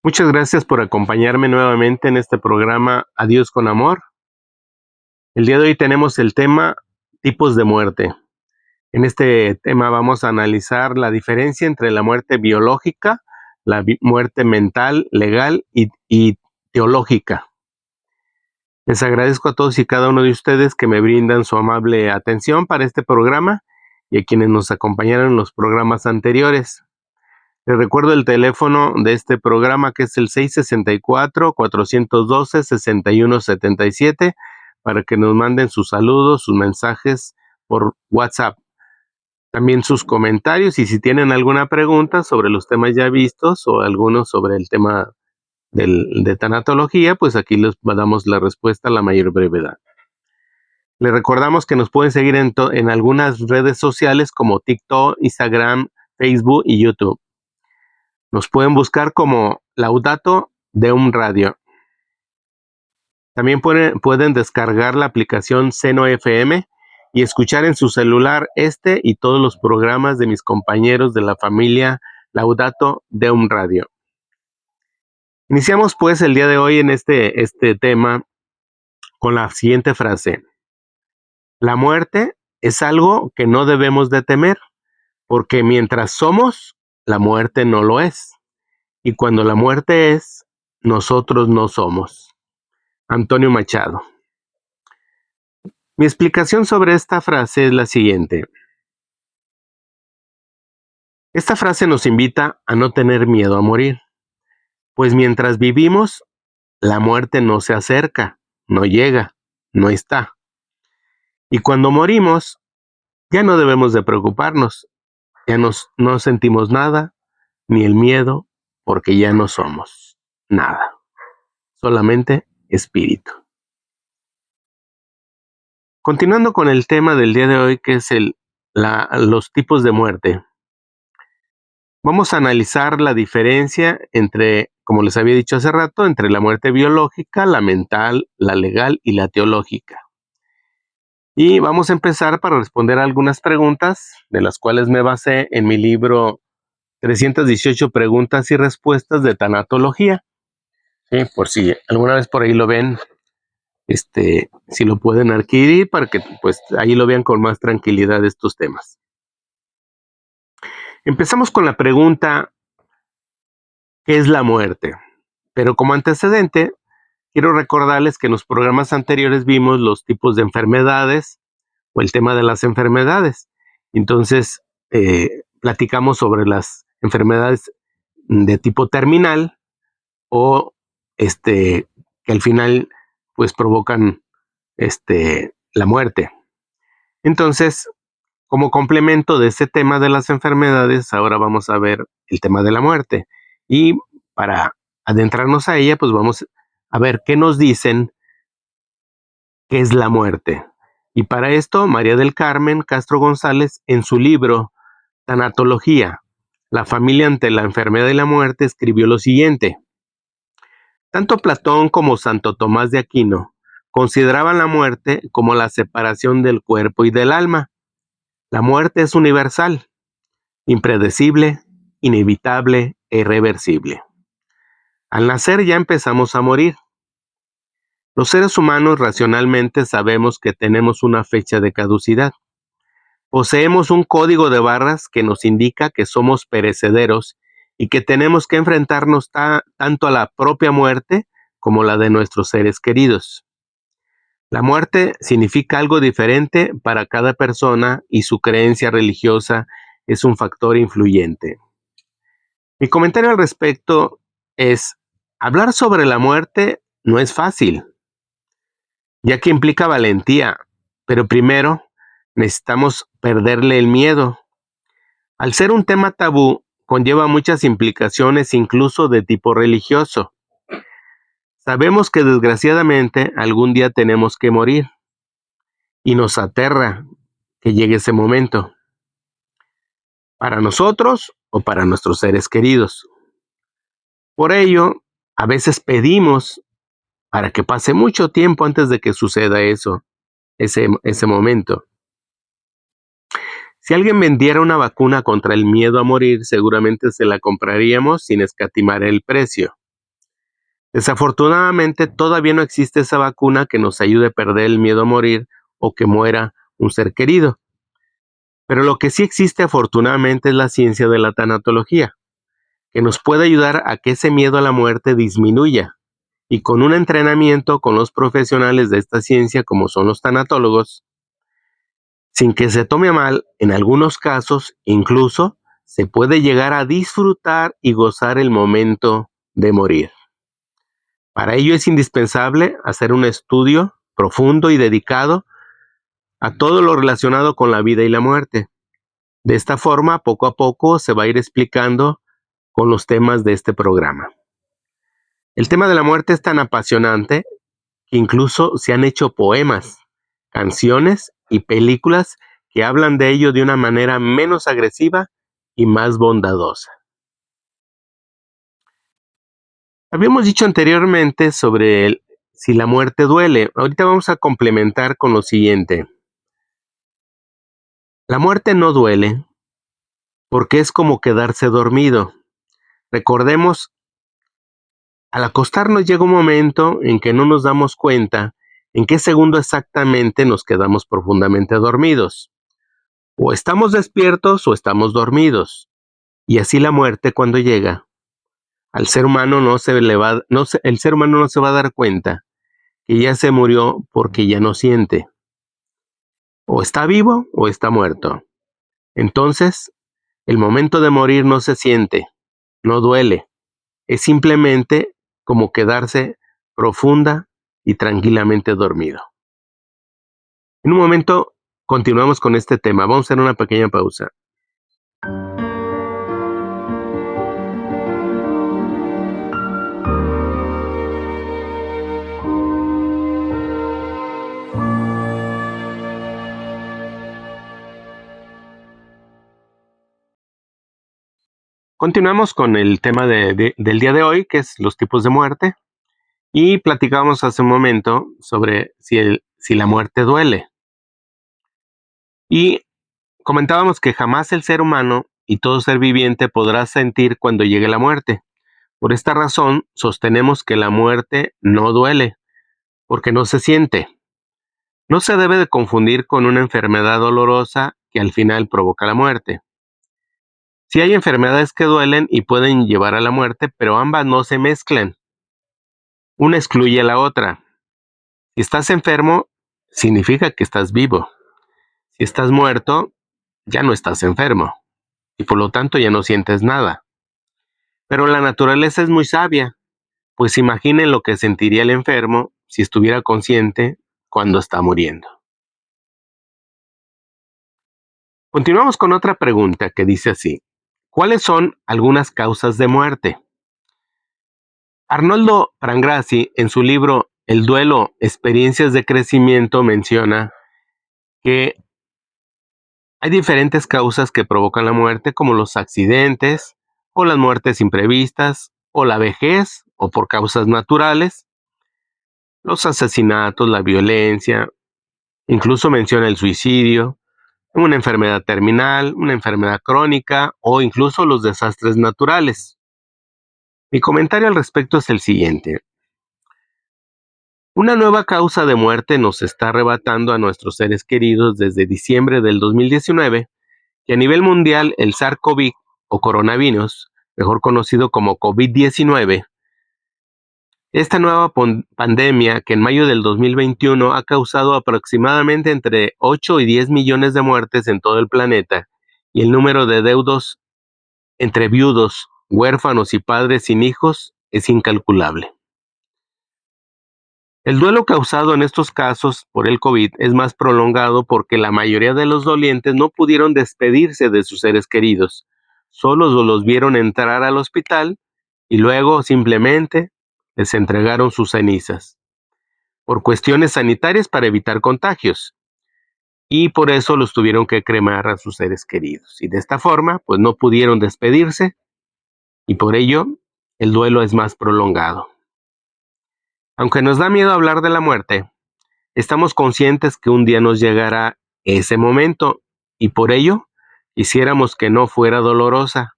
Muchas gracias por acompañarme nuevamente en este programa Adiós con Amor. El día de hoy tenemos el tema tipos de muerte. En este tema vamos a analizar la diferencia entre la muerte biológica, la muerte mental, legal y teológica. Les agradezco a todos y cada uno de ustedes que me brindan su amable atención para este programa y a quienes nos acompañaron en los programas anteriores. Les recuerdo el teléfono de este programa, que es el 664-412-6177, para que nos manden sus saludos, sus mensajes por WhatsApp. También sus comentarios, y si tienen alguna pregunta sobre los temas ya vistos o algunos sobre el tema de tanatología, pues aquí les damos la respuesta a la mayor brevedad. Les recordamos que nos pueden seguir en algunas redes sociales como TikTok, Instagram, Facebook y YouTube. Nos pueden buscar como Laudato Deum Radio. También pueden descargar la aplicación Seno FM y escuchar en su celular este y todos los programas de mis compañeros de la familia Laudato Deum Radio. Iniciamos pues el día de hoy en este tema con la siguiente frase. La muerte es algo que no debemos de temer, porque mientras somos, la muerte no lo es. Y cuando la muerte es, nosotros no somos. Antonio Machado. Mi explicación sobre esta frase es la siguiente. Esta frase nos invita a no tener miedo a morir, pues mientras vivimos, la muerte no se acerca, no llega, no está. Y cuando morimos, ya no debemos de preocuparnos, ya no sentimos nada, ni el miedo, porque ya no somos nada, solamente espíritu. Continuando con el tema del día de hoy, que es los tipos de muerte. Vamos a analizar la diferencia entre, como les había dicho hace rato, entre la muerte biológica, la mental, la legal y la teológica. Y vamos a empezar para responder a algunas preguntas, de las cuales me basé en mi libro 318 preguntas y respuestas de tanatología. Sí, por si alguna vez por ahí lo ven, si lo pueden adquirir para que pues ahí lo vean con más tranquilidad estos temas. Empezamos con la pregunta, ¿qué es la muerte? Pero como antecedente, quiero recordarles que en los programas anteriores vimos los tipos de enfermedades o el tema de las enfermedades. Entonces, platicamos sobre las enfermedades de tipo terminal o que al final pues provocan la muerte. Entonces, como complemento de ese tema de las enfermedades, ahora vamos a ver el tema de la muerte. Y para adentrarnos a ella, pues vamos a ver qué nos dicen qué es la muerte. Y para esto, María del Carmen Castro González, en su libro Tanatología, la familia ante la enfermedad y la muerte, escribió lo siguiente. Tanto Platón como Santo Tomás de Aquino consideraban la muerte como la separación del cuerpo y del alma. La muerte es universal, impredecible, inevitable e irreversible. Al nacer ya empezamos a morir. Los seres humanos racionalmente sabemos que tenemos una fecha de caducidad. Poseemos un código de barras que nos indica que somos perecederos y que tenemos que enfrentarnos tanto a la propia muerte como la de nuestros seres queridos. La muerte significa algo diferente para cada persona y su creencia religiosa es un factor influyente. Mi comentario al respecto es, hablar sobre la muerte no es fácil, ya que implica valentía, pero primero necesitamos perderle el miedo. Al ser un tema tabú, conlleva muchas implicaciones incluso de tipo religioso. Sabemos que desgraciadamente algún día tenemos que morir y nos aterra que llegue ese momento, para nosotros o para nuestros seres queridos. Por ello, a veces pedimos para que pase mucho tiempo antes de que suceda ese momento. Si alguien vendiera una vacuna contra el miedo a morir, seguramente se la compraríamos sin escatimar el precio. Desafortunadamente, todavía no existe esa vacuna que nos ayude a perder el miedo a morir o que muera un ser querido. Pero lo que sí existe afortunadamente es la ciencia de la tanatología, que nos puede ayudar a que ese miedo a la muerte disminuya. Y con un entrenamiento con los profesionales de esta ciencia, como son los tanatólogos, sin que se tome mal, en algunos casos incluso se puede llegar a disfrutar y gozar el momento de morir. Para ello es indispensable hacer un estudio profundo y dedicado a todo lo relacionado con la vida y la muerte. De esta forma, poco a poco se va a ir explicando con los temas de este programa. El tema de la muerte es tan apasionante que incluso se han hecho poemas, canciones y películas que hablan de ello de una manera menos agresiva y más bondadosa. Habíamos dicho anteriormente sobre si la muerte duele. Ahorita vamos a complementar con lo siguiente. La muerte no duele porque es como quedarse dormido. Recordemos, al acostarnos llega un momento en que no nos damos cuenta en qué segundo exactamente nos quedamos profundamente dormidos. O estamos despiertos o estamos dormidos. Y así la muerte, cuando llega, al ser humano el ser humano no se va a dar cuenta que ya se murió porque ya no siente. O está vivo o está muerto. Entonces, el momento de morir no se siente, no duele. Es simplemente como quedarse profunda y tranquilamente dormido. En un momento continuamos con este tema. Vamos a hacer una pequeña pausa. Continuamos con el tema del día de hoy, que es los tipos de muerte. Y platicábamos hace un momento sobre si la muerte duele. Y comentábamos que jamás el ser humano y todo ser viviente podrá sentir cuando llegue la muerte. Por esta razón, sostenemos que la muerte no duele, porque no se siente. No se debe de confundir con una enfermedad dolorosa que al final provoca la muerte. Sí hay enfermedades que duelen y pueden llevar a la muerte, pero ambas no se mezclan. Una excluye a la otra. Si estás enfermo, significa que estás vivo. Si estás muerto, ya no estás enfermo y por lo tanto ya no sientes nada. Pero la naturaleza es muy sabia, pues imaginen lo que sentiría el enfermo si estuviera consciente cuando está muriendo. Continuamos con otra pregunta que dice así: ¿cuáles son algunas causas de muerte? Arnoldo Prangrassi, en su libro El duelo, experiencias de crecimiento, menciona que hay diferentes causas que provocan la muerte, como los accidentes, o las muertes imprevistas, o la vejez, o por causas naturales, los asesinatos, la violencia, incluso menciona el suicidio, una enfermedad terminal, una enfermedad crónica, o incluso los desastres naturales. Mi comentario al respecto es el siguiente. Una nueva causa de muerte nos está arrebatando a nuestros seres queridos desde diciembre del 2019, que a nivel mundial el SARS-CoV o coronavirus, mejor conocido como COVID-19, esta nueva pandemia que en mayo del 2021 ha causado aproximadamente entre 8 y 10 millones de muertes en todo el planeta, y el número de deudos entre viudos, huérfanos y padres sin hijos es incalculable. El duelo causado en estos casos por el COVID es más prolongado porque la mayoría de los dolientes no pudieron despedirse de sus seres queridos, solo los vieron entrar al hospital y luego simplemente les entregaron sus cenizas, por cuestiones sanitarias para evitar contagios, y por eso los tuvieron que cremar a sus seres queridos. Y de esta forma, pues no pudieron despedirse y por ello el duelo es más prolongado. Aunque nos da miedo hablar de la muerte, estamos conscientes que un día nos llegará ese momento y por ello quisiéramos que no fuera dolorosa,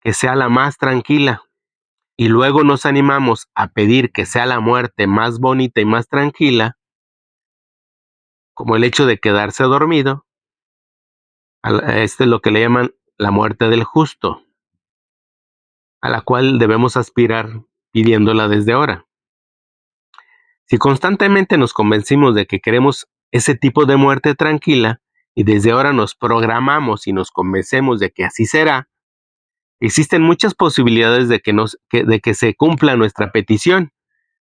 que sea la más tranquila. y luego nos animamos a pedir que sea la muerte más bonita y más tranquila, como el hecho de quedarse dormido, este es lo que le llaman la muerte del justo, a la cual debemos aspirar pidiéndola desde ahora. Si constantemente nos convencimos de que queremos ese tipo de muerte tranquila y desde ahora nos programamos y nos convencemos de que así será, existen muchas posibilidades de que se cumpla nuestra petición.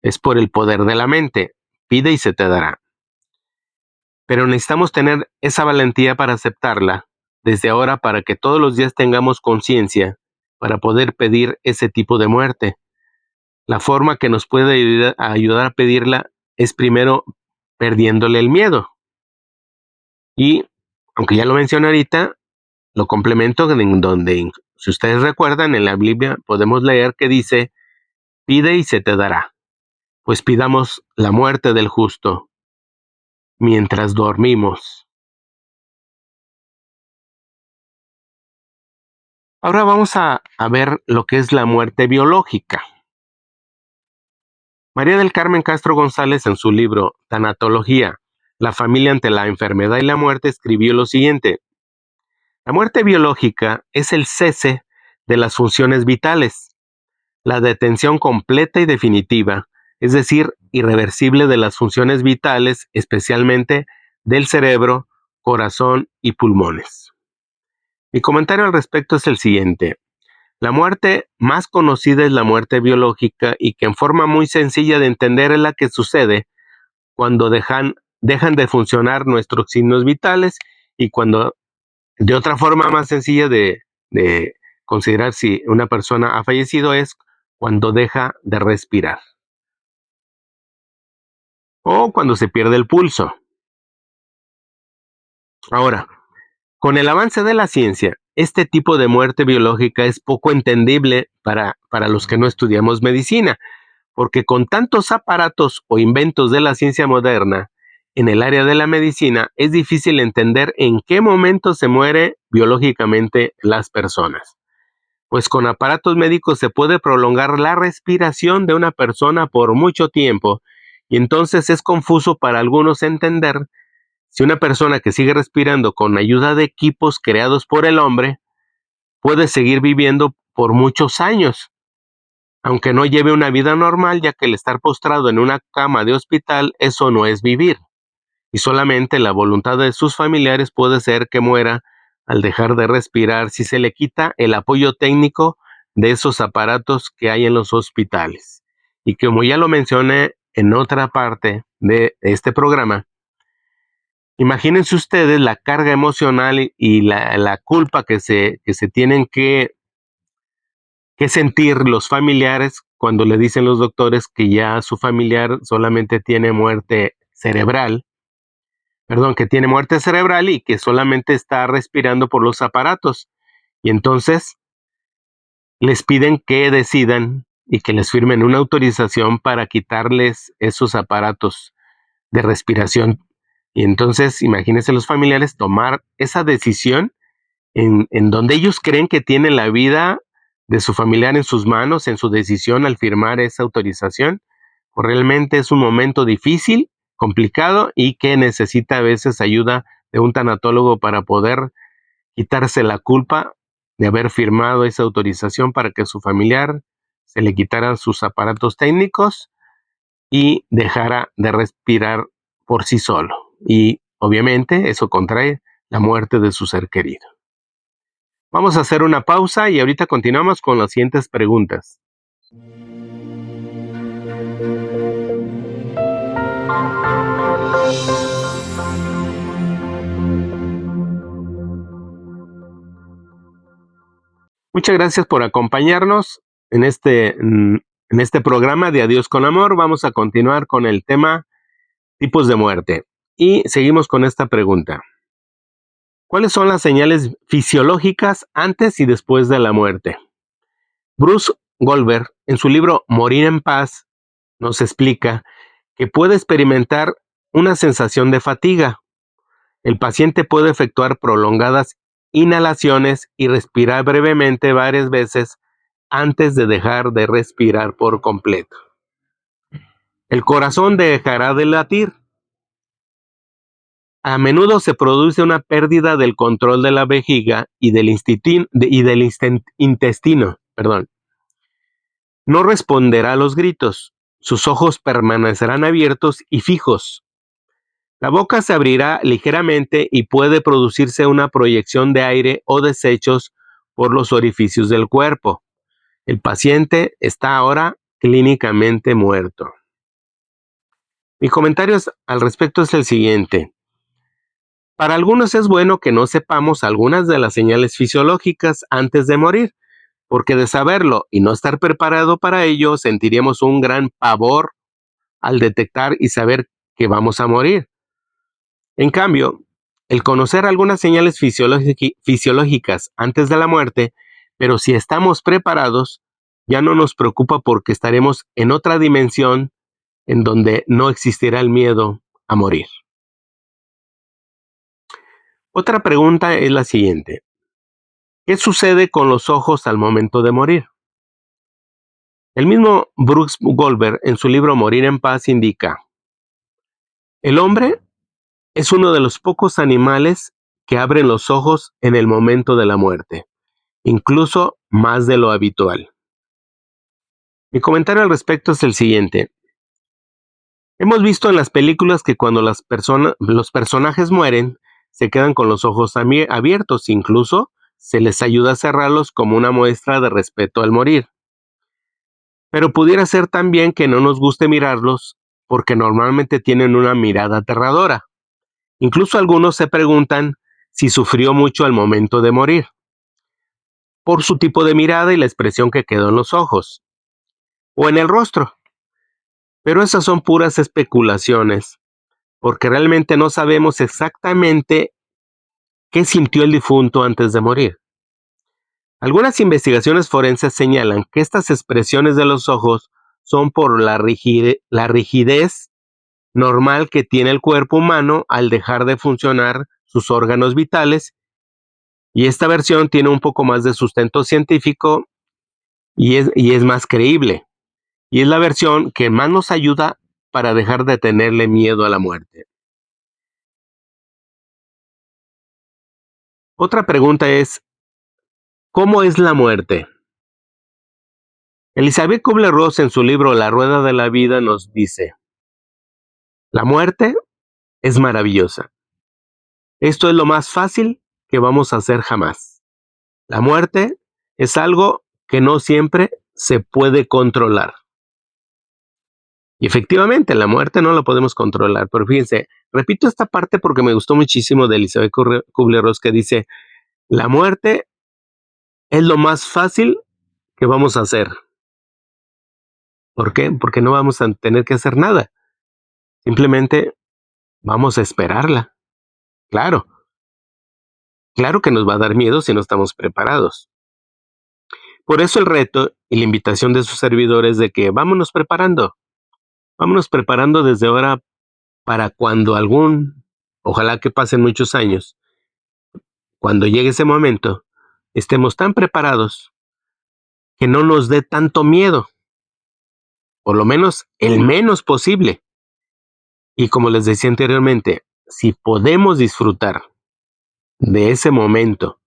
Es por el poder de la mente. Pide y se te dará. Pero necesitamos tener esa valentía para aceptarla desde ahora, para que todos los días tengamos conciencia para poder pedir ese tipo de muerte. La forma que nos puede ayudar a pedirla es primero perdiéndole el miedo. Y, aunque ya lo mencioné ahorita, lo complemento en donde, si ustedes recuerdan, en la Biblia podemos leer que dice, pide y se te dará. Pues pidamos la muerte del justo mientras dormimos. Ahora vamos a ver lo que es la muerte biológica. María del Carmen Castro González, en su libro Tanatología, la familia ante la enfermedad y la muerte, escribió lo siguiente: la muerte biológica es el cese de las funciones vitales, la detención completa y definitiva, es decir, irreversible de las funciones vitales, especialmente del cerebro, corazón y pulmones. Mi comentario al respecto es el siguiente: la muerte más conocida es la muerte biológica, y que en forma muy sencilla de entender es la que sucede cuando dejan de funcionar nuestros signos vitales, y cuando, de otra forma más sencilla de considerar si una persona ha fallecido, es cuando deja de respirar o cuando se pierde el pulso. Ahora, con el avance de la ciencia, este tipo de muerte biológica es poco entendible para los que no estudiamos medicina, porque con tantos aparatos o inventos de la ciencia moderna en el área de la medicina, es difícil entender en qué momento se muere biológicamente las personas. Pues con aparatos médicos se puede prolongar la respiración de una persona por mucho tiempo, y entonces es confuso para algunos entender si una persona que sigue respirando con ayuda de equipos creados por el hombre puede seguir viviendo por muchos años, aunque no lleve una vida normal, ya que el estar postrado en una cama de hospital, eso no es vivir, y solamente la voluntad de sus familiares puede ser que muera al dejar de respirar si se le quita el apoyo técnico de esos aparatos que hay en los hospitales. Y como ya lo mencioné en otra parte de este programa, imagínense ustedes la carga emocional y la culpa que se tienen que sentir los familiares cuando le dicen los doctores que ya su familiar solamente tiene muerte cerebral, que tiene muerte cerebral y que solamente está respirando por los aparatos. Y entonces les piden que decidan y que les firmen una autorización para quitarles esos aparatos de respiración. Y entonces imagínense los familiares tomar esa decisión en donde ellos creen que tienen la vida de su familiar en sus manos, en su decisión al firmar esa autorización. Pues realmente es un momento difícil, complicado, y que necesita a veces ayuda de un tanatólogo para poder quitarse la culpa de haber firmado esa autorización para que su familiar se le quitaran sus aparatos técnicos y dejara de respirar por sí solo. Y obviamente eso contrae la muerte de su ser querido. Vamos a hacer una pausa y ahorita continuamos con las siguientes preguntas. Muchas gracias por acompañarnos en este programa de Adiós con Amor. Vamos a continuar con el tema tipos de muerte y seguimos con esta pregunta: ¿cuáles son las señales fisiológicas antes y después de la muerte? Bruce Goldberg, en su libro Morir en paz, nos explica que puede experimentar una sensación de fatiga. El paciente puede efectuar prolongadas inhalaciones y respirar brevemente varias veces antes de dejar de respirar por completo. El corazón dejará de latir. A menudo se produce una pérdida del control de la vejiga y del intestino. No responderá a los gritos. Sus ojos permanecerán abiertos y fijos. La boca se abrirá ligeramente y puede producirse una proyección de aire o desechos por los orificios del cuerpo. El paciente está ahora clínicamente muerto. Mi comentario al respecto es el siguiente. Para algunos es bueno que no sepamos algunas de las señales fisiológicas antes de morir, porque de saberlo y no estar preparado para ello, sentiríamos un gran pavor al detectar y saber que vamos a morir. En cambio, el conocer algunas señales fisiológicas antes de la muerte, pero si estamos preparados, ya no nos preocupa porque estaremos en otra dimensión en donde no existirá el miedo a morir. Otra pregunta es la siguiente. ¿Qué sucede con los ojos al momento de morir? El mismo Brooks Goldberg en su libro Morir en paz indica: el hombre es uno de los pocos animales que abren los ojos en el momento de la muerte, incluso más de lo habitual. Mi comentario al respecto es el siguiente. Hemos visto en las películas que cuando los personajes mueren, se quedan con los ojos abiertos, incluso se les ayuda a cerrarlos como una muestra de respeto al morir. Pero pudiera ser también que no nos guste mirarlos porque normalmente tienen una mirada aterradora. Incluso algunos se preguntan si sufrió mucho al momento de morir, por su tipo de mirada y la expresión que quedó en los ojos, o en el rostro. Pero esas son puras especulaciones, porque realmente no sabemos exactamente qué sintió el difunto antes de morir. Algunas investigaciones forenses señalan que estas expresiones de los ojos son por la rigidez normal que tiene el cuerpo humano al dejar de funcionar sus órganos vitales, y esta versión tiene un poco más de sustento científico y es más creíble, y es la versión que más nos ayuda para dejar de tenerle miedo a la muerte. Otra pregunta es, ¿cómo es la muerte? Elizabeth Kubler-Ross en su libro La Rueda de la Vida nos dice: la muerte es maravillosa. Esto es lo más fácil que vamos a hacer jamás. La muerte es algo que no siempre se puede controlar. Y efectivamente, la muerte no la podemos controlar. Pero fíjense, repito esta parte porque me gustó muchísimo de Elizabeth Kubler-Ross, que dice: la muerte es lo más fácil que vamos a hacer. ¿Por qué? Porque no vamos a tener que hacer nada. Simplemente vamos a esperarla. Claro que nos va a dar miedo si no estamos preparados. Por eso el reto y la invitación de sus servidores de que vámonos preparando desde ahora para cuando ojalá que pasen muchos años, cuando llegue ese momento, estemos tan preparados que no nos dé tanto miedo, por lo menos el menos posible. Y como les decía anteriormente, si podemos disfrutar de ese momento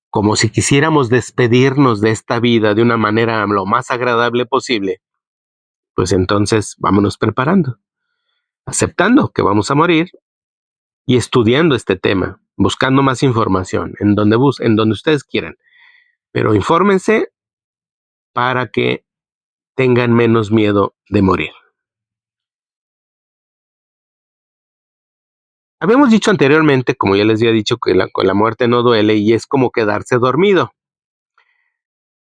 como si quisiéramos despedirnos de esta vida de una manera lo más agradable posible, pues entonces vámonos preparando, aceptando que vamos a morir y estudiando este tema, buscando más información en donde ustedes quieran. Pero infórmense para que tengan menos miedo de morir. Habíamos dicho anteriormente, como ya les había dicho, que la muerte no duele y es como quedarse dormido.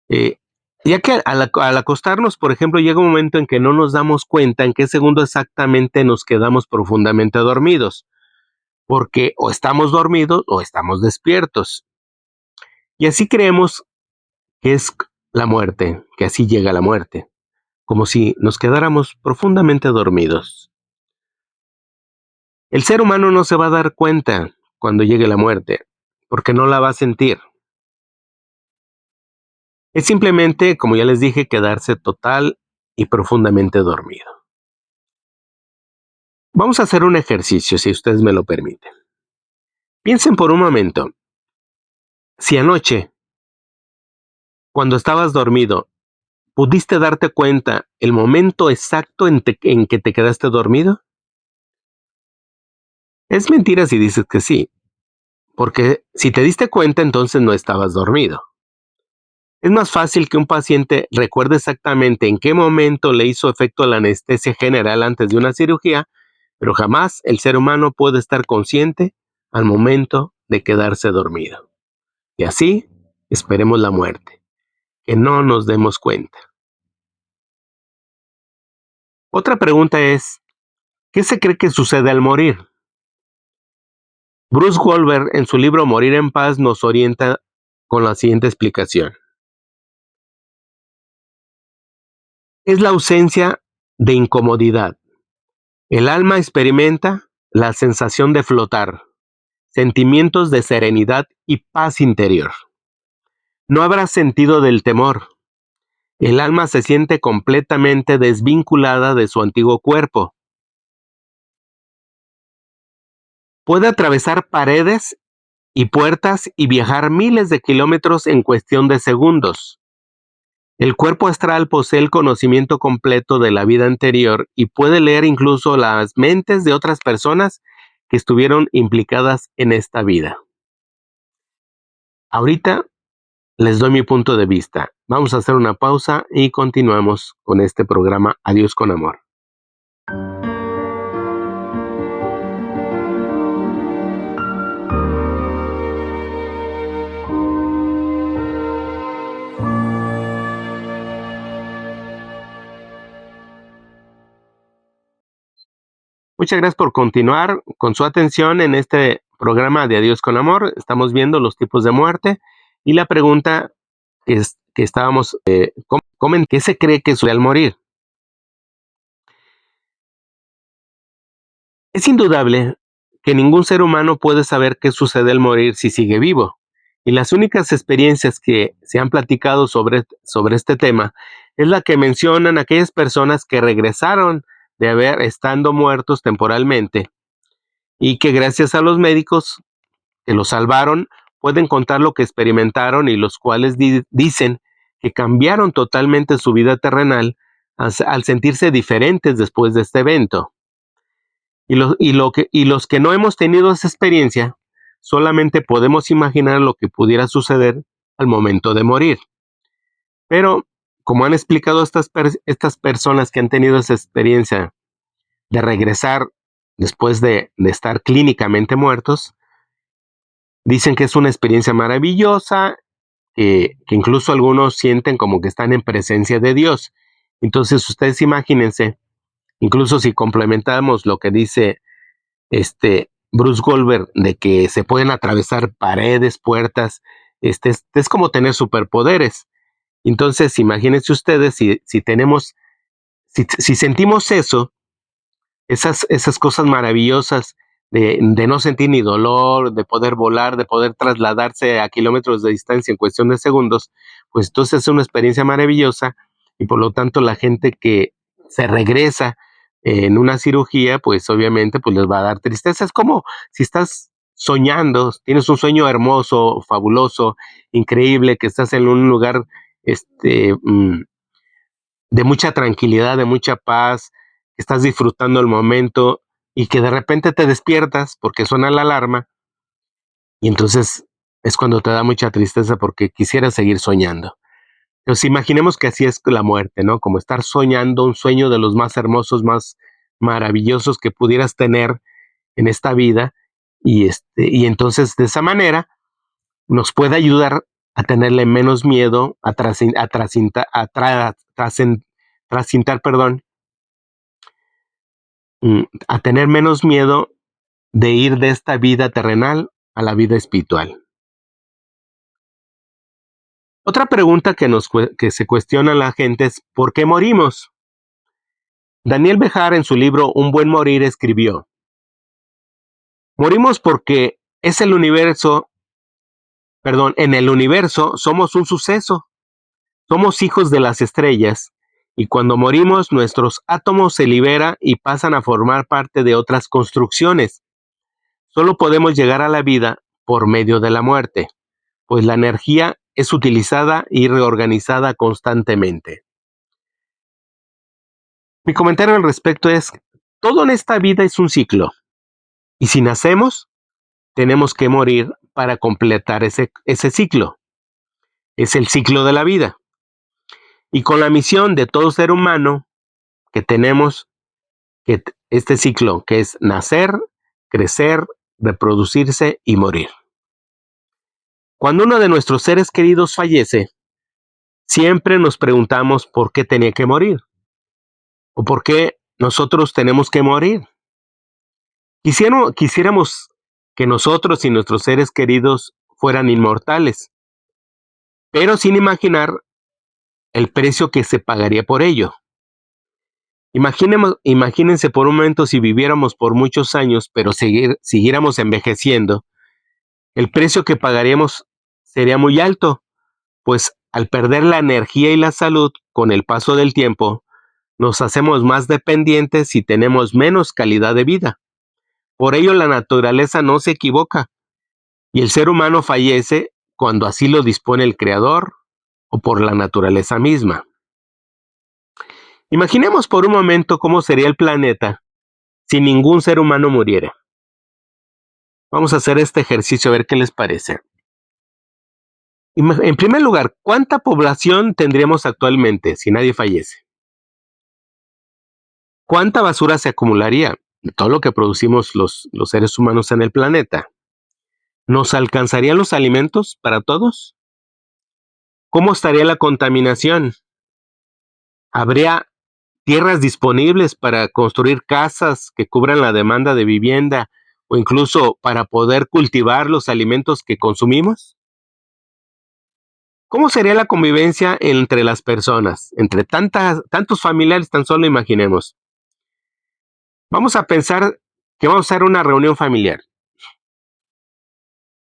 Ya que al acostarnos, por ejemplo, llega un momento en que no nos damos cuenta en qué segundo exactamente nos quedamos profundamente dormidos, porque o estamos dormidos o estamos despiertos. Y así creemos que es la muerte, que así llega la muerte, como si nos quedáramos profundamente dormidos. El ser humano no se va a dar cuenta cuando llegue la muerte, porque no la va a sentir. Es simplemente, como ya les dije, quedarse total y profundamente dormido. Vamos a hacer un ejercicio, si ustedes me lo permiten. Piensen por un momento, si anoche, cuando estabas dormido, ¿pudiste darte cuenta el momento exacto en que te quedaste dormido? Es mentira si dices que sí, porque si te diste cuenta, entonces no estabas dormido. Es más fácil que un paciente recuerde exactamente en qué momento le hizo efecto la anestesia general antes de una cirugía, pero jamás el ser humano puede estar consciente al momento de quedarse dormido. Y así esperemos la muerte, que no nos demos cuenta. Otra pregunta es, ¿qué se cree que sucede al morir? Bruce Goldberg en su libro Morir en paz nos orienta con la siguiente explicación. Es la ausencia de incomodidad. El alma experimenta la sensación de flotar, sentimientos de serenidad y paz interior. No habrá sentido del temor. El alma se siente completamente desvinculada de su antiguo cuerpo. Puede atravesar paredes y puertas y viajar miles de kilómetros en cuestión de segundos. El cuerpo astral posee el conocimiento completo de la vida anterior y puede leer incluso las mentes de otras personas que estuvieron implicadas en esta vida. Ahorita les doy mi punto de vista. Vamos a hacer una pausa y continuamos con este programa Adiós con Amor. Muchas gracias por continuar con su atención en este programa de Adiós con Amor. Estamos viendo los tipos de muerte y la pregunta que estábamos comentando, ¿qué se cree que sucede al morir? Es indudable que ningún ser humano puede saber qué sucede al morir si sigue vivo. Y las únicas experiencias que se han platicado sobre este tema es la que mencionan aquellas personas que regresaron de haber estando muertos temporalmente y que gracias a los médicos que los salvaron pueden contar lo que experimentaron y los cuales dicen que cambiaron totalmente su vida terrenal al sentirse diferentes después de este evento. Y los que no hemos tenido esa experiencia, solamente podemos imaginar lo que pudiera suceder al momento de morir. Pero, como han explicado estas personas que han tenido esa experiencia de regresar después de estar clínicamente muertos, dicen que es una experiencia maravillosa, que incluso algunos sienten como que están en presencia de Dios. Entonces, ustedes imagínense, incluso si complementamos lo que dice Bruce Goldberg, de que se pueden atravesar paredes, puertas, es como tener superpoderes. Entonces, imagínense ustedes si tenemos, si sentimos eso, esas cosas maravillosas de no sentir ni dolor, de poder volar, de poder trasladarse a kilómetros de distancia en cuestión de segundos, pues entonces es una experiencia maravillosa y por lo tanto la gente que se regresa en una cirugía, pues obviamente pues les va a dar tristeza. Es como si estás soñando, tienes un sueño hermoso, fabuloso, increíble, que estás en un lugar de mucha tranquilidad, de mucha paz, que estás disfrutando el momento y que de repente te despiertas porque suena la alarma y entonces es cuando te da mucha tristeza porque quisieras seguir soñando. Entonces imaginemos que así es la muerte, ¿no? Como estar soñando un sueño de los más hermosos, más maravillosos que pudieras tener en esta vida y entonces de esa manera nos puede ayudar a tenerle menos miedo, a tener menos miedo de ir de esta vida terrenal a la vida espiritual. Otra pregunta que se cuestiona la gente es ¿por qué morimos? Daniel Bejar en su libro Un buen morir escribió: morimos porque en el universo somos un suceso. Somos hijos de las estrellas y cuando morimos nuestros átomos se liberan y pasan a formar parte de otras construcciones. Solo podemos llegar a la vida por medio de la muerte, pues la energía es utilizada y reorganizada constantemente. Mi comentario al respecto es, todo en esta vida es un ciclo, y si nacemos, tenemos que morir para completar ese ciclo. Es el ciclo de la vida. Y con la misión de todo ser humano que tenemos, que este ciclo, que es nacer, crecer, reproducirse y morir. Cuando uno de nuestros seres queridos fallece, siempre nos preguntamos por qué tenía que morir o por qué nosotros tenemos que morir. Quisiéramos que nosotros y nuestros seres queridos fueran inmortales, pero sin imaginar el precio que se pagaría por ello. Imagínense por un momento si viviéramos por muchos años, pero siguiéramos envejeciendo, el precio que pagaríamos sería muy alto, pues al perder la energía y la salud con el paso del tiempo, nos hacemos más dependientes y tenemos menos calidad de vida. Por ello la naturaleza no se equivoca y el ser humano fallece cuando así lo dispone el Creador o por la naturaleza misma. Imaginemos por un momento cómo sería el planeta si ningún ser humano muriera. Vamos a hacer este ejercicio a ver qué les parece. En primer lugar, ¿cuánta población tendríamos actualmente si nadie fallece? ¿Cuánta basura se acumularía de todo lo que producimos los seres humanos en el planeta? ¿Nos alcanzarían los alimentos para todos? ¿Cómo estaría la contaminación? ¿Habría tierras disponibles para construir casas que cubran la demanda de vivienda o incluso para poder cultivar los alimentos que consumimos? ¿Cómo sería la convivencia entre las personas, entre tantos familiares? Tan solo imaginemos. Vamos a pensar que vamos a hacer una reunión familiar.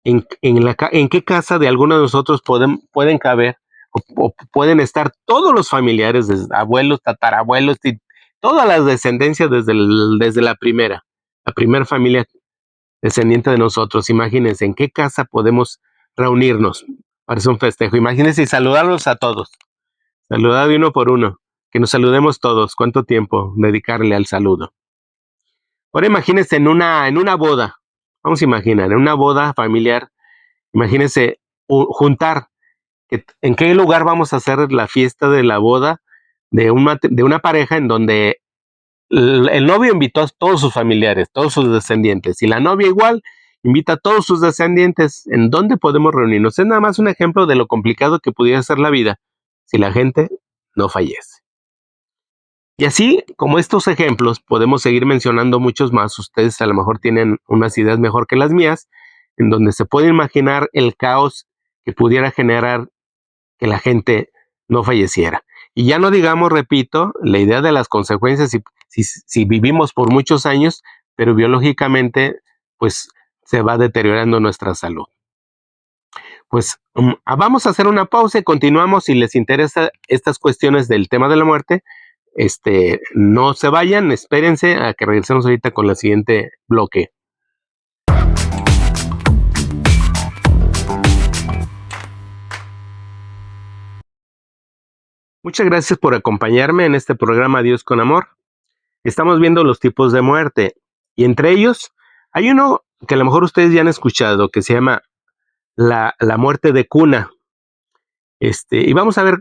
¿En qué casa de alguno de nosotros pueden caber o pueden estar todos los familiares, desde abuelos, tatarabuelos y todas las descendencias desde la primera familia descendiente de nosotros? Imagínense en qué casa podemos reunirnos para hacer un festejo. Imagínense y saludarlos a todos, saludar de uno por uno, que nos saludemos todos. ¿Cuánto tiempo dedicarle al saludo? Ahora imagínense en una boda. Vamos a imaginar, en una boda familiar, imagínense juntar, ¿en qué lugar vamos a hacer la fiesta de la boda de una pareja en donde el novio invitó a todos sus familiares, todos sus descendientes, y la novia igual invita a todos sus descendientes? ¿En dónde podemos reunirnos? Es nada más un ejemplo de lo complicado que pudiera ser la vida si la gente no fallece. Y así como estos ejemplos, podemos seguir mencionando muchos más. Ustedes a lo mejor tienen unas ideas mejor que las mías, en donde se puede imaginar el caos que pudiera generar que la gente no falleciera. Y ya no digamos, repito, la idea de las consecuencias si vivimos por muchos años, pero biológicamente, pues se va deteriorando nuestra salud. Pues vamos a hacer una pausa y continuamos. Si les interesa estas cuestiones del tema de la muerte, no se vayan, espérense a que regresemos ahorita con el siguiente bloque. Muchas gracias por acompañarme en este programa Dios con Amor. Estamos viendo los tipos de muerte y entre ellos hay uno que a lo mejor ustedes ya han escuchado que se llama la muerte de cuna. Y vamos a ver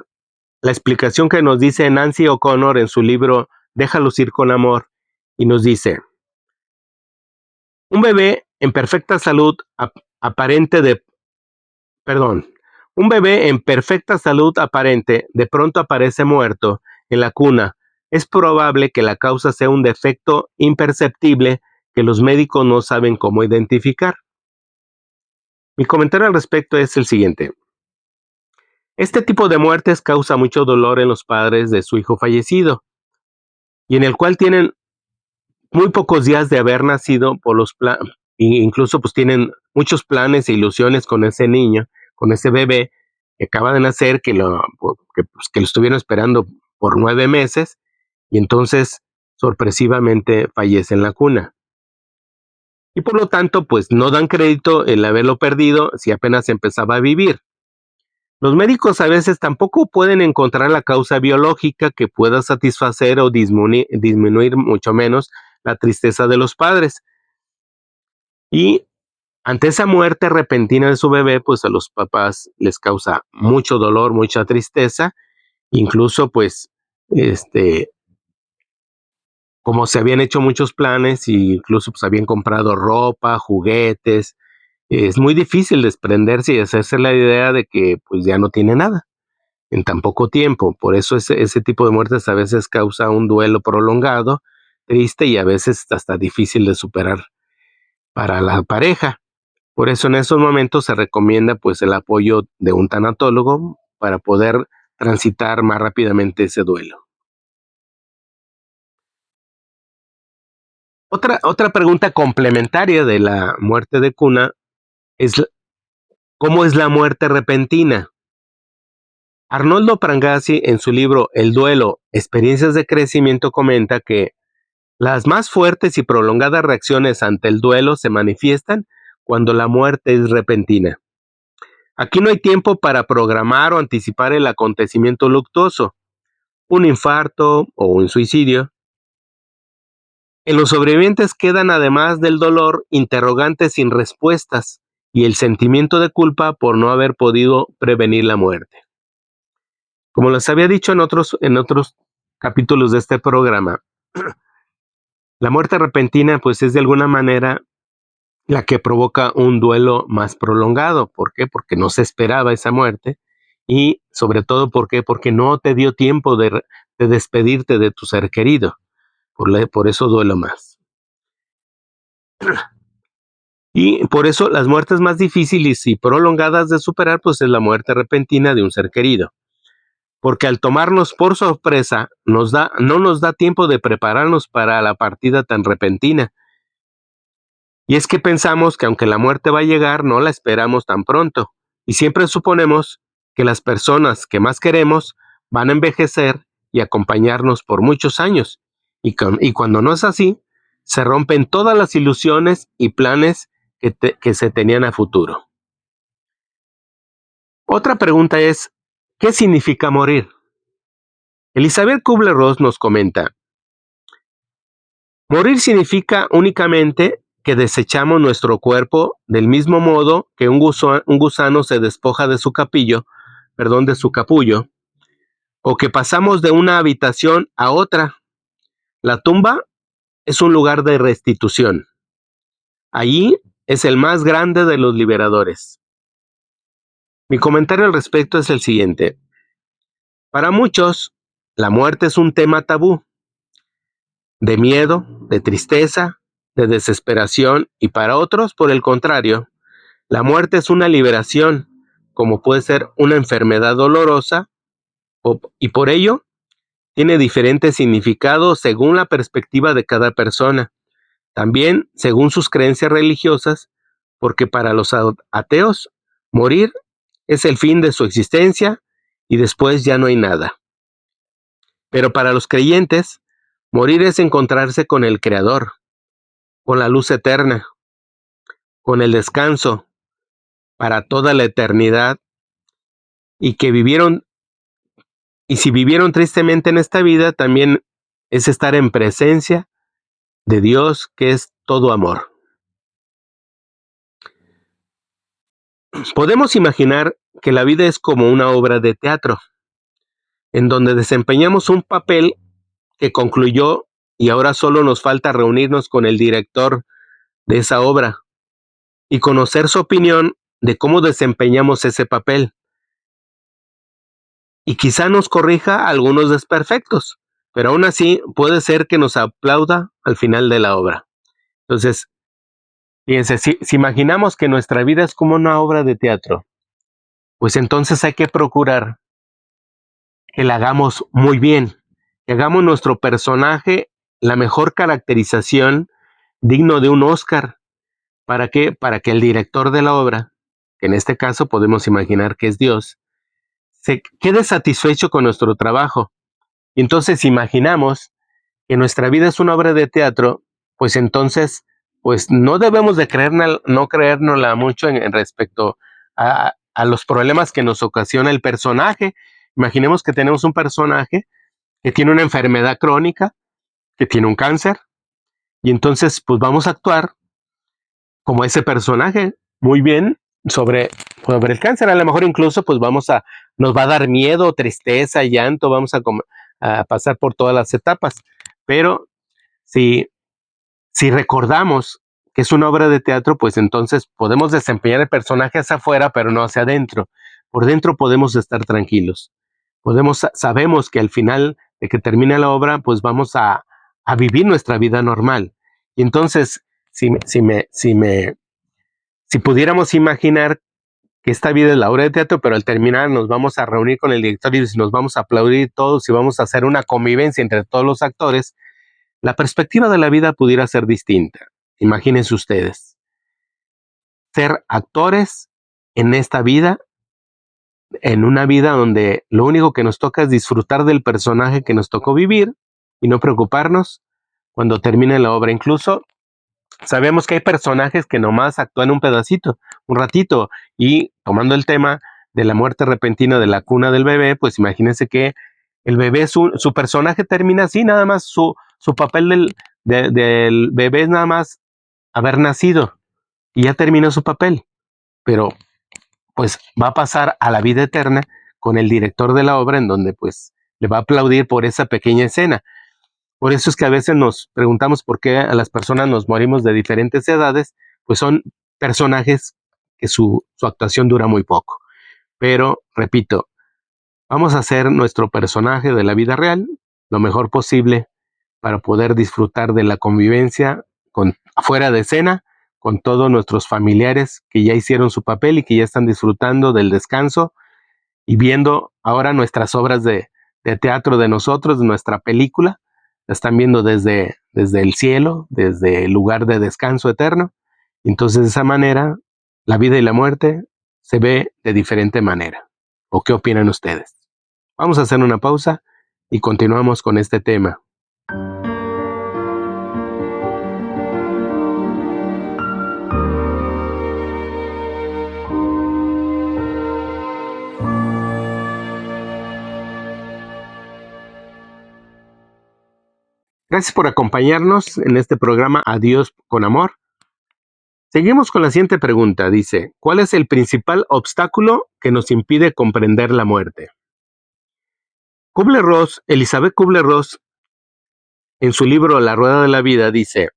la explicación que nos dice Nancy O'Connor en su libro Déjalos ir con amor, y nos dice: un bebé en perfecta salud un bebé en perfecta salud aparente de pronto aparece muerto en la cuna. Es probable que la causa sea un defecto imperceptible que los médicos no saben cómo identificar. Mi comentario al respecto es el siguiente. Este tipo de muertes causa mucho dolor en los padres de su hijo fallecido, y en el cual tienen muy pocos días de haber nacido, incluso pues tienen muchos planes e ilusiones con ese niño, con ese bebé, que acaba de nacer, que lo estuvieron esperando por 9 meses, y entonces sorpresivamente fallece en la cuna. Y por lo tanto, pues no dan crédito el haberlo perdido si apenas empezaba a vivir. Los médicos a veces tampoco pueden encontrar la causa biológica que pueda satisfacer o disminuir mucho menos la tristeza de los padres. Y ante esa muerte repentina de su bebé, pues a los papás les causa mucho dolor, mucha tristeza, incluso pues como se habían hecho muchos planes, e incluso pues habían comprado ropa, juguetes, es muy difícil desprenderse y hacerse la idea de que pues ya no tiene nada en tan poco tiempo. Por eso ese tipo de muertes a veces causa un duelo prolongado, triste y a veces hasta difícil de superar para la pareja. Por eso en esos momentos se recomienda pues el apoyo de un tanatólogo para poder transitar más rápidamente ese duelo. Otra pregunta complementaria de la muerte de cuna es ¿cómo es la muerte repentina? Arnoldo Prangassi, en su libro El duelo, experiencias de crecimiento, comenta que las más fuertes y prolongadas reacciones ante el duelo se manifiestan cuando la muerte es repentina. Aquí no hay tiempo para programar o anticipar el acontecimiento luctuoso, un infarto o un suicidio. En los sobrevivientes quedan, además del dolor, interrogantes sin respuestas y el sentimiento de culpa por no haber podido prevenir la muerte. Como les había dicho en otros capítulos de este programa, la muerte repentina pues es de alguna manera la que provoca un duelo más prolongado. ¿Por qué? Porque no se esperaba esa muerte y sobre todo porque no te dio tiempo de despedirte de tu ser querido. Por eso duelo más. Y por eso las muertes más difíciles y prolongadas de superar pues es la muerte repentina de un ser querido. Porque al tomarnos por sorpresa no nos da tiempo de prepararnos para la partida tan repentina. Y es que pensamos que aunque la muerte va a llegar, no la esperamos tan pronto. Y siempre suponemos que las personas que más queremos van a envejecer y acompañarnos por muchos años. Y cuando no es así, se rompen todas las ilusiones y planes que se tenían a futuro. Otra pregunta es, ¿qué significa morir? Elizabeth Kubler-Ross nos comenta, morir significa únicamente que desechamos nuestro cuerpo del mismo modo que un gusano se despoja de su de su capullo, o que pasamos de una habitación a otra. La tumba es un lugar de restitución. Allí es el más grande de los liberadores. Mi comentario al respecto es el siguiente. Para muchos, la muerte es un tema tabú, de miedo, de tristeza, de desesperación, y para otros, por el contrario, la muerte es una liberación, como puede ser una enfermedad dolorosa, y por ello tiene diferentes significados según la perspectiva de cada persona, también según sus creencias religiosas, porque para los ateos, morir es el fin de su existencia y después ya no hay nada. Pero para los creyentes, morir es encontrarse con el Creador, con la luz eterna, con el descanso para toda la eternidad, y si vivieron tristemente en esta vida, también es estar en presencia de Dios, que es todo amor. Podemos imaginar que la vida es como una obra de teatro, en donde desempeñamos un papel que concluyó y ahora solo nos falta reunirnos con el director de esa obra y conocer su opinión de cómo desempeñamos ese papel. Y quizá nos corrija algunos desperfectos, pero aún así puede ser que nos aplauda al final de la obra. Entonces, fíjense, si imaginamos que nuestra vida es como una obra de teatro, pues entonces hay que procurar que la hagamos muy bien, que hagamos nuestro personaje la mejor caracterización, digno de un Oscar. ¿Para qué? Para que el director de la obra, que en este caso podemos imaginar que es Dios, se quede satisfecho con nuestro trabajo. Y entonces imaginamos que nuestra vida es una obra de teatro, pues entonces, pues no debemos de no creérnosla mucho en respecto a los problemas que nos ocasiona el personaje. Imaginemos que tenemos un personaje que tiene una enfermedad crónica, que tiene un cáncer, y entonces pues vamos a actuar como ese personaje muy bien sobre el cáncer. A lo mejor incluso pues nos va a dar miedo, tristeza, llanto, vamos a pasar por todas las etapas. Pero si recordamos que es una obra de teatro, pues entonces podemos desempeñar el personaje hacia afuera, pero no hacia adentro. Por dentro podemos estar tranquilos. Sabemos que al final de que termine la obra, pues vamos a vivir nuestra vida normal. Y entonces, si pudiéramos imaginar que esta vida es la obra de teatro, pero al terminar nos vamos a reunir con el director y nos vamos a aplaudir todos y vamos a hacer una convivencia entre todos los actores, la perspectiva de la vida pudiera ser distinta. Imagínense ustedes, ser actores en esta vida, en una vida donde lo único que nos toca es disfrutar del personaje que nos tocó vivir y no preocuparnos cuando termine la obra. Incluso sabemos que hay personajes que nomás actúan un pedacito, un ratito, y tomando el tema de la muerte repentina de la cuna del bebé, pues imagínense que el bebé, su personaje termina así, nada más su papel del bebé es nada más haber nacido y ya terminó su papel, pero pues va a pasar a la vida eterna con el director de la obra en donde pues le va a aplaudir por esa pequeña escena. Por eso es que a veces nos preguntamos por qué a las personas nos morimos de diferentes edades, pues son personajes que su actuación dura muy poco. Pero, repito, vamos a hacer nuestro personaje de la vida real lo mejor posible para poder disfrutar de la convivencia fuera de escena con todos nuestros familiares que ya hicieron su papel y que ya están disfrutando del descanso y viendo ahora nuestras obras de teatro de nosotros, de nuestra película. La están viendo desde el cielo, desde el lugar de descanso eterno. Entonces, de esa manera, la vida y la muerte se ve de diferente manera. ¿O qué opinan ustedes? Vamos a hacer una pausa y continuamos con este tema. Gracias por acompañarnos en este programa Adiós con Amor. Seguimos con la siguiente pregunta. Dice, ¿cuál es el principal obstáculo que nos impide comprender la muerte? Elizabeth Kubler-Ross, en su libro La Rueda de la Vida, dice,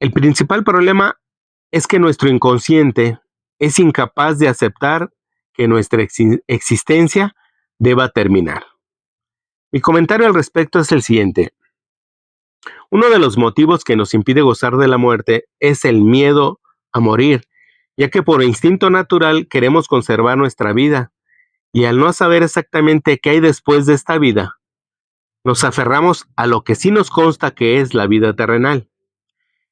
el principal problema es que nuestro inconsciente es incapaz de aceptar que nuestra existencia deba terminar. Mi comentario al respecto es el siguiente. Uno de los motivos que nos impide gozar de la muerte es el miedo a morir, ya que por instinto natural queremos conservar nuestra vida, y al no saber exactamente qué hay después de esta vida, nos aferramos a lo que sí nos consta que es la vida terrenal,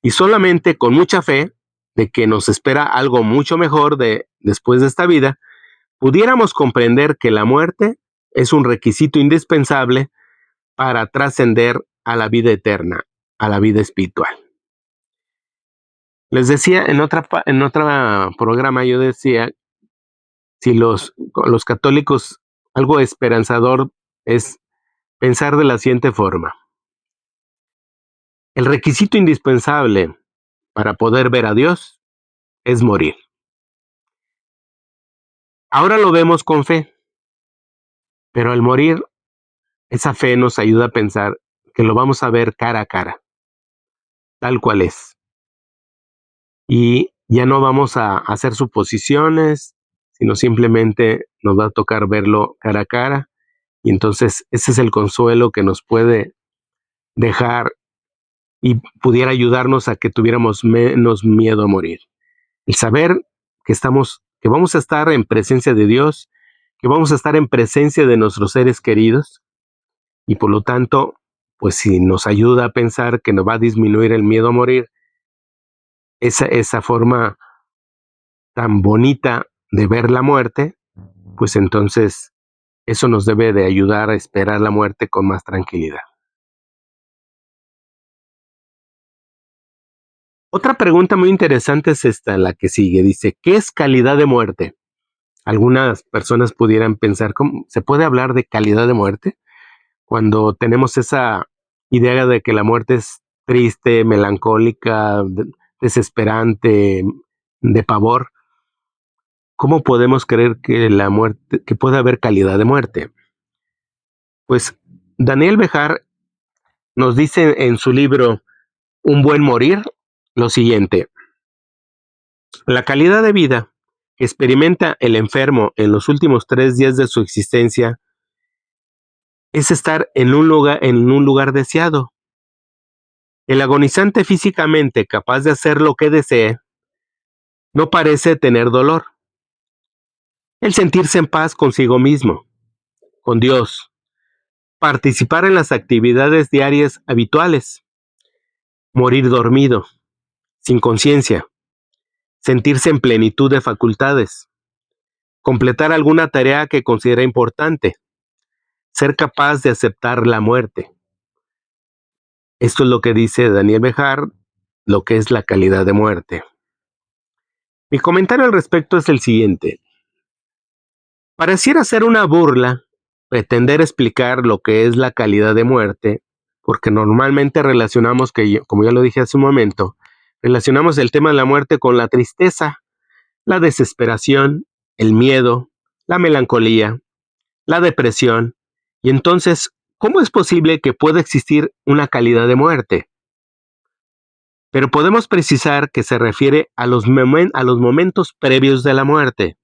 y solamente con mucha fe de que nos espera algo mucho mejor después de esta vida, pudiéramos comprender que la muerte es un requisito indispensable para trascender a la vida eterna, a la vida espiritual. Les decía en otro programa, yo decía, si los católicos, algo esperanzador es pensar de la siguiente forma. El requisito indispensable para poder ver a Dios es morir. Ahora lo vemos con fe, pero al morir, esa fe nos ayuda a pensar que lo vamos a ver cara a cara, tal cual es. Y ya no vamos a hacer suposiciones, sino simplemente nos va a tocar verlo cara a cara. Y entonces ese es el consuelo que nos puede dejar y pudiera ayudarnos a que tuviéramos menos miedo a morir. El saber que vamos a estar en presencia de Dios, que vamos a estar en presencia de nuestros seres queridos, y por lo tanto, pues si nos ayuda a pensar que nos va a disminuir el miedo a morir, esa forma tan bonita de ver la muerte, pues entonces eso nos debe de ayudar a esperar la muerte con más tranquilidad. Otra pregunta muy interesante es esta, la que sigue. Dice, ¿qué es calidad de muerte? Algunas personas pudieran pensar, ¿cómo se puede hablar de calidad de muerte? Cuando tenemos esa idea de que la muerte es triste, melancólica, desesperante, de pavor, ¿cómo podemos creer que la muerte, que puede haber calidad de muerte? Pues Daniel Bejar nos dice en su libro Un buen morir lo siguiente: la calidad de vida que experimenta el enfermo en los últimos 3 días de su existencia es estar en un lugar deseado. El agonizante físicamente capaz de hacer lo que desee no parece tener dolor. El sentirse en paz consigo mismo, con Dios, participar en las actividades diarias habituales, morir dormido, sin conciencia, sentirse en plenitud de facultades, completar alguna tarea que considera importante, ser capaz de aceptar la muerte. Esto es lo que dice Daniel Bejar, lo que es la calidad de muerte. Mi comentario al respecto es el siguiente. Pareciera ser una burla pretender explicar lo que es la calidad de muerte, porque normalmente relacionamos, como ya lo dije hace un momento, relacionamos el tema de la muerte con la tristeza, la desesperación, el miedo, la melancolía, la depresión, y entonces, ¿cómo es posible que pueda existir una calidad de muerte? Pero podemos precisar que se refiere a los momentos previos de la muerte.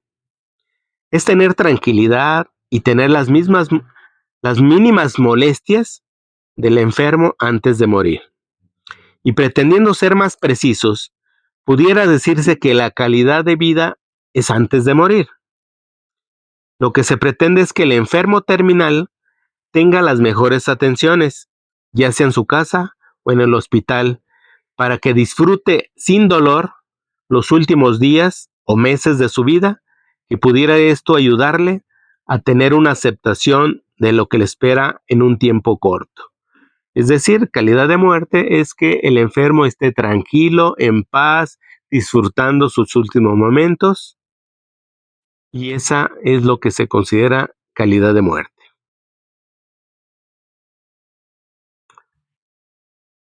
Es tener tranquilidad y tener las mínimas molestias del enfermo antes de morir. Y pretendiendo ser más precisos, pudiera decirse que la calidad de vida es antes de morir. Lo que se pretende es que el enfermo terminal tenga las mejores atenciones, ya sea en su casa o en el hospital, para que disfrute sin dolor los últimos días o meses de su vida, y pudiera esto ayudarle a tener una aceptación de lo que le espera en un tiempo corto. Es decir, calidad de muerte es que el enfermo esté tranquilo, en paz, disfrutando sus últimos momentos, y esa es lo que se considera calidad de muerte.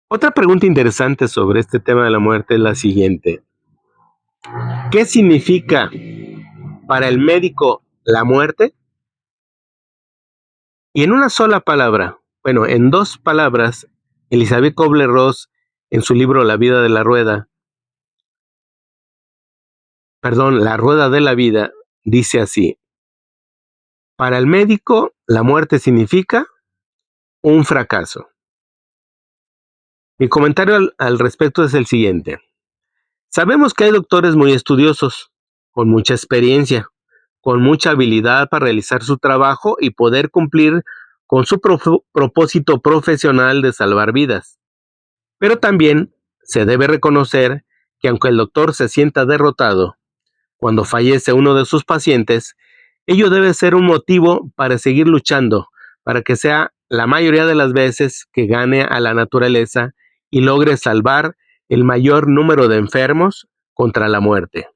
Otra pregunta interesante sobre este tema de la muerte es la siguiente. ¿Qué significa para el médico la muerte? Y en una sola palabra, bueno, en dos palabras, Elizabeth Kubler-Ross, en su libro La rueda de la vida, dice así: para el médico, la muerte significa un fracaso. Mi comentario al respecto es el siguiente. Sabemos que hay doctores muy estudiosos, con mucha experiencia, con mucha habilidad para realizar su trabajo y poder cumplir con su propósito profesional de salvar vidas. Pero también se debe reconocer que aunque el doctor se sienta derrotado cuando fallece uno de sus pacientes, ello debe ser un motivo para seguir luchando, para que sea la mayoría de las veces que gane a la naturaleza y logre salvar el mayor número de enfermos contra la muerte.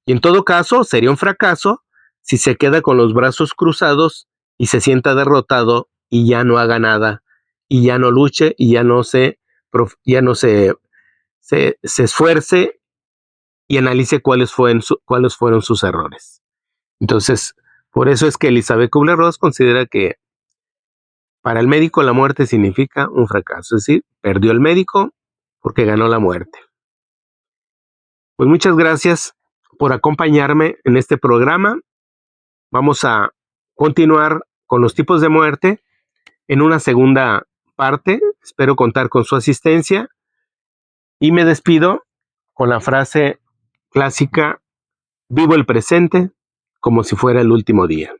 Y en todo caso, sería un fracaso si se queda con los brazos cruzados y se sienta derrotado y ya no haga nada, y ya no luche, y ya no se esfuerce y analice cuáles fueron sus errores. Entonces, por eso es que Elizabeth Kubler-Ross considera que para el médico la muerte significa un fracaso, es decir, perdió el médico porque ganó la muerte. Pues muchas gracias por acompañarme en este programa. Vamos a continuar con los tipos de muerte en una segunda parte. Espero contar con su asistencia y me despido con la frase clásica: vivo el presente como si fuera el último día.